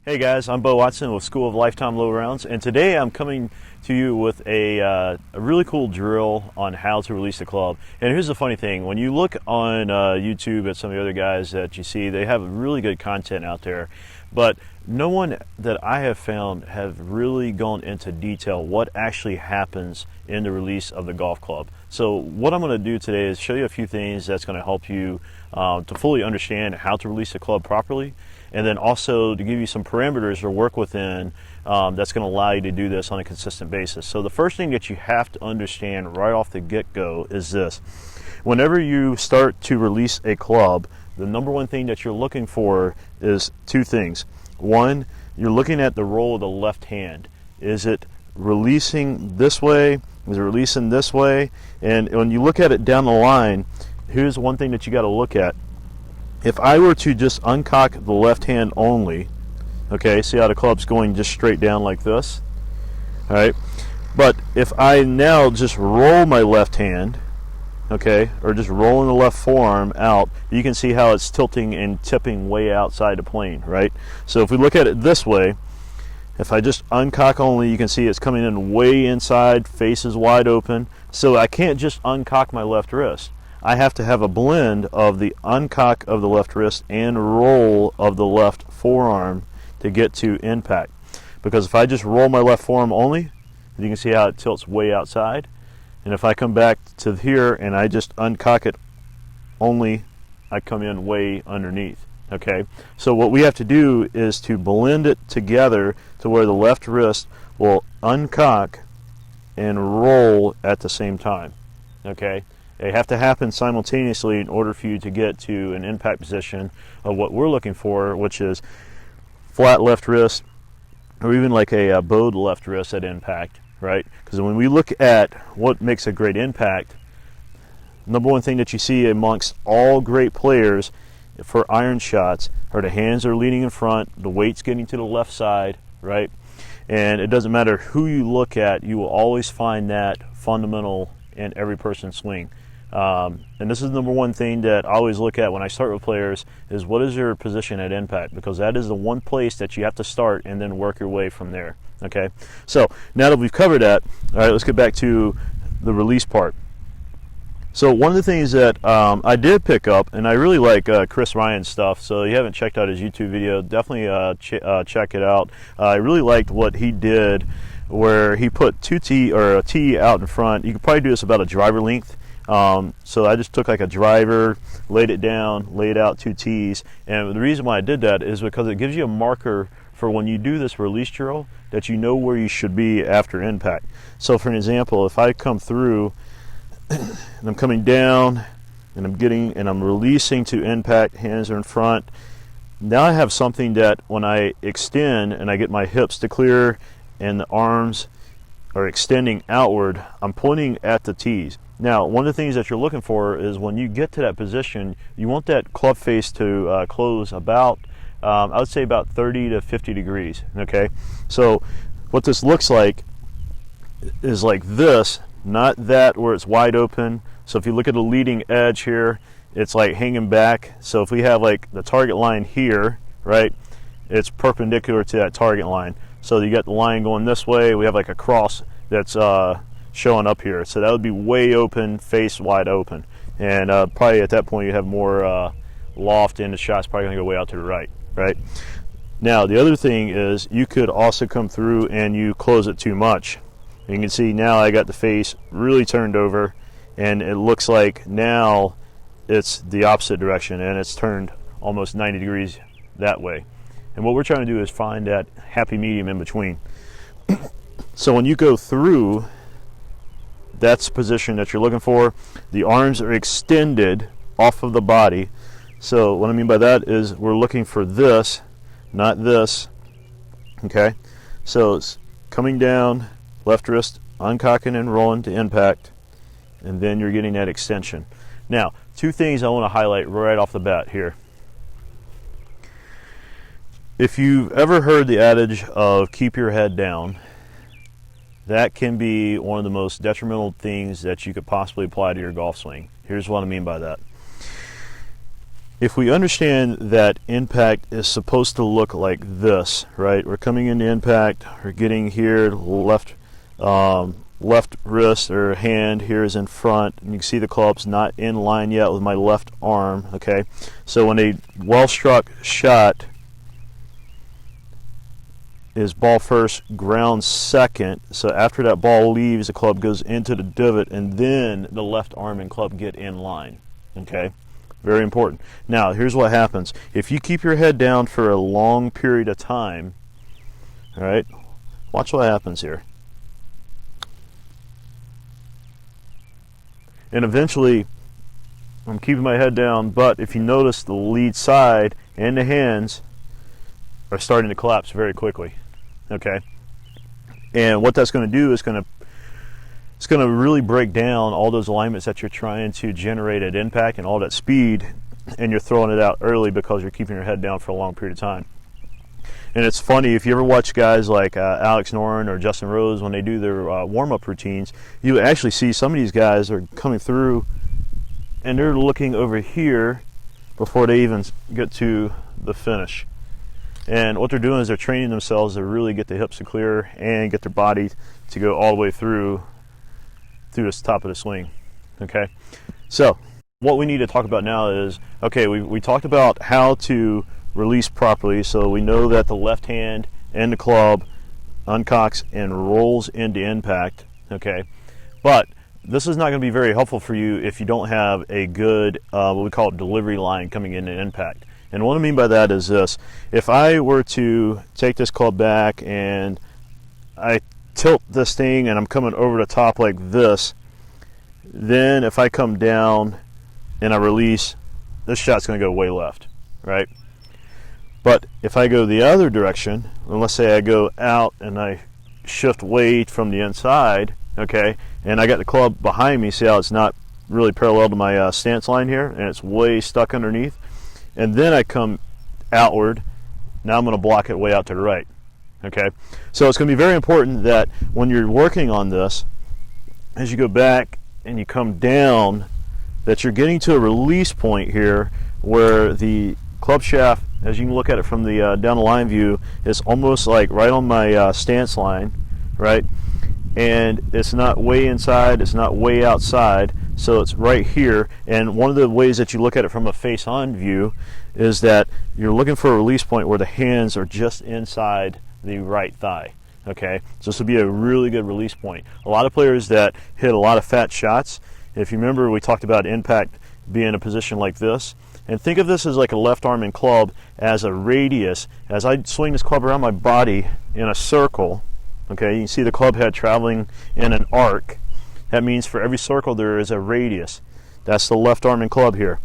Hey guys, I'm Bo Watson with School of Lifetime Low Rounds, and today I'm coming to you with a really cool drill on how to release the club. And here's the funny thing: when you look on YouTube at some of the other guys that you see, they have really good content out there, but no one that I have found have really gone into detail what actually happens in the release of the golf club. So what I'm going to do today is show you a few things that's going to help you to fully understand how to release the club properly, and then also to give you some parameters to work within that's going to allow you to do this on a consistent basis. So the first thing that you have to understand right off the get-go is this: whenever you start to release a club, the number one thing that you're looking for is two things. One, you're looking at the roll of the left hand. Is it releasing this way? Is it releasing this way? And when you look at it down the line, here's one thing that you got to look at. If I were to just uncock the left hand only, okay, see how the club's going just straight down like this, all right? But if I now just roll my left hand, okay, or just rolling the left forearm out, you can see how it's tilting and tipping way outside the plane, right? So if we look at it this way, if I just uncock only, you can see it's coming in way inside, face is wide open. So I can't just uncock my left wrist. I have to have a blend of the uncock of the left wrist and roll of the left forearm to get to impact. Because if I just roll my left forearm only, you can see how it tilts way outside. And if I come back to here and I just uncock it only, I come in way underneath. Okay, so what we have to do is to blend it together to where the left wrist will uncock and roll at the same time. Okay, they have to happen simultaneously in order for you to get to an impact position of what we're looking for, which is flat left wrist, or even like a bowed left wrist at impact, right? Because when we look at what makes a great impact, number one thing that you see amongst all great players for iron shots are the hands are leaning in front, the weight's getting to the left side, right? And it doesn't matter who you look at, you will always find that fundamental in every person's swing. And this is the number one thing that I always look at when I start with players is what is your position at impact, because that is the one place that you have to start and then work your way from there. Okay, so now that we've covered that, all right, let's get back to the release part. So one of the things that I did pick up, and I really like Chris Ryan's stuff, so if you haven't checked out his YouTube video, definitely check it out. I really liked what he did where he put a tee out in front. You could probably do this about a driver length. So I just took like a driver, laid it down, laid out two tees, and the reason why I did that is because it gives you a marker for when you do this release drill that you know where you should be after impact. So for an example, if I come through and I'm coming down and I'm releasing to impact, hands are in front, now I have something that when I extend and I get my hips to clear and the arms are extending outward, I'm pointing at the tees. Now, one of the things that you're looking for is when you get to that position, you want that club face to close about, I would say about 30 to 50 degrees, okay? So what this looks like is like this, not that where it's wide open. So if you look at the leading edge here, it's like hanging back. So if we have like the target line here, right, it's perpendicular to that target line. So you got the line going this way, we have like a cross that's showing up here. So that would be way open, face wide open. And probably at that point you have more loft in the shot's probably gonna go way out to the right, right? Now the other thing is you could also come through and you close it too much. You can see now I got the face really turned over, and it looks like now it's the opposite direction and it's turned almost 90 degrees that way. And what we're trying to do is find that happy medium in between. So when you go through, that's the position that you're looking for. The arms are extended off of the body. So what I mean by that is we're looking for this, not this. Okay? So it's coming down, left wrist uncocking and rolling to impact, and then you're getting that extension. Now, two things I want to highlight right off the bat here. If you've ever heard the adage of keep your head down, that can be one of the most detrimental things that you could possibly apply to your golf swing. Here's what I mean by that. if we understand that impact is supposed to look like this, right? We're coming into impact, we're getting here, left wrist or hand here is in front, and you can see the club's not in line yet with my left arm, okay? So when a well-struck shot is ball first, ground second, so after that ball leaves, the club goes into the divot, and then the left arm and club get in line, okay? Very important. Now, here's what happens. If you keep your head down for a long period of time, all right, watch what happens here. And eventually, I'm keeping my head down, but if you notice, the lead side and the hands are starting to collapse very quickly, okay? And what that's going to do is it's going to really break down all those alignments that you're trying to generate at impact and all that speed, and you're throwing it out early because you're keeping your head down for a long period of time. And it's funny, if you ever watch guys like Alex Noren or Justin Rose, when they do their warm-up routines, you actually see some of these guys are coming through and they're looking over here before they even get to the finish. And what they're doing is they're training themselves to really get the hips to clear and get their body to go all the way through the top of the swing, okay? So what we need to talk about now is, okay, we talked about how to release properly, so we know that the left hand and the club uncocks and rolls into impact, okay? But this is not going to be very helpful for you if you don't have a good, what we call delivery line coming into impact. And what I mean by that is this: if I were to take this club back and I tilt this thing and I'm coming over the top like this, then if I come down and I release, this shot's going to go way left, right? But if I go the other direction, and let's say I go out and I shift weight from the inside, okay, and I got the club behind me, see how it's not really parallel to my stance line here, and it's way stuck underneath, and then I come outward, now I'm going to block it way out to the right. Okay, so it's going to be very important that when you're working on this, as you go back and you come down, that you're getting to a release point here where the club shaft, as you can look at it from the down the line view, is almost like right on my stance line, right? And it's not way inside, it's not way outside, so it's right here. And one of the ways that you look at it from a face-on view is that you're looking for a release point where the hands are just inside the right thigh, okay? So this would be a really good release point. A lot of players that hit a lot of fat shots, if you remember, we talked about impact being in a position like this, and think of this as like a left arm and club as a radius. As I swing this club around my body in a circle, okay, you can see the club head traveling in an arc. That means for every circle there is a radius. That's the left arm and club here.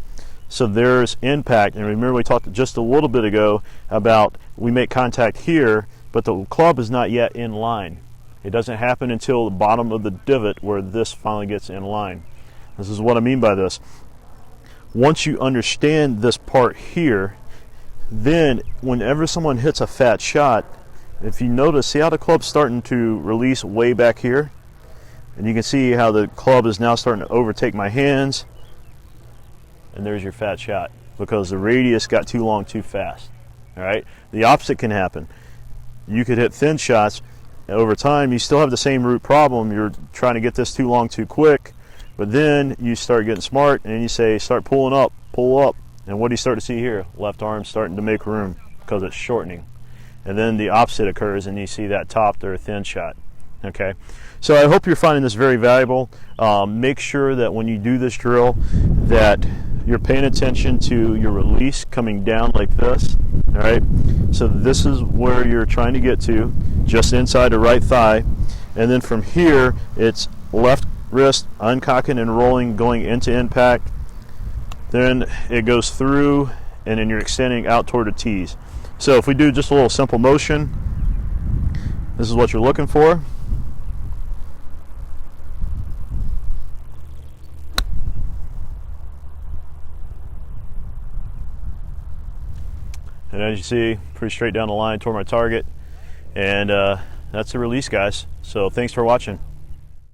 So there's impact, and remember we talked just a little bit ago about we make contact here, but the club is not yet in line. It doesn't happen until the bottom of the divot where this finally gets in line. This is what I mean by this. Once you understand this part here, then whenever someone hits a fat shot, if you notice, see how the club's starting to release way back here? And you can see how the club is now starting to overtake my hands. And there's your fat shot because the radius got too long too fast. All right? The opposite can happen. You could hit thin shots, and over time you still have the same root problem. You're trying to get this too long too quick, but then you start getting smart and you say start pulling up, pull up. And what do you start to see here? Left arm starting to make room because it's shortening. And then the opposite occurs and you see that topped or thin shot. Okay, so I hope you're finding this very valuable. Make sure that when you do this drill that you're paying attention to your release coming down like this. All right, so this is where you're trying to get to, just inside the right thigh, and then from here it's left wrist uncocking and rolling going into impact, then it goes through, and then you're extending out toward the tees. So if we do just a little simple motion, this is what you're looking for. And as you see, pretty straight down the line toward my target. And that's the release, guys. So thanks for watching.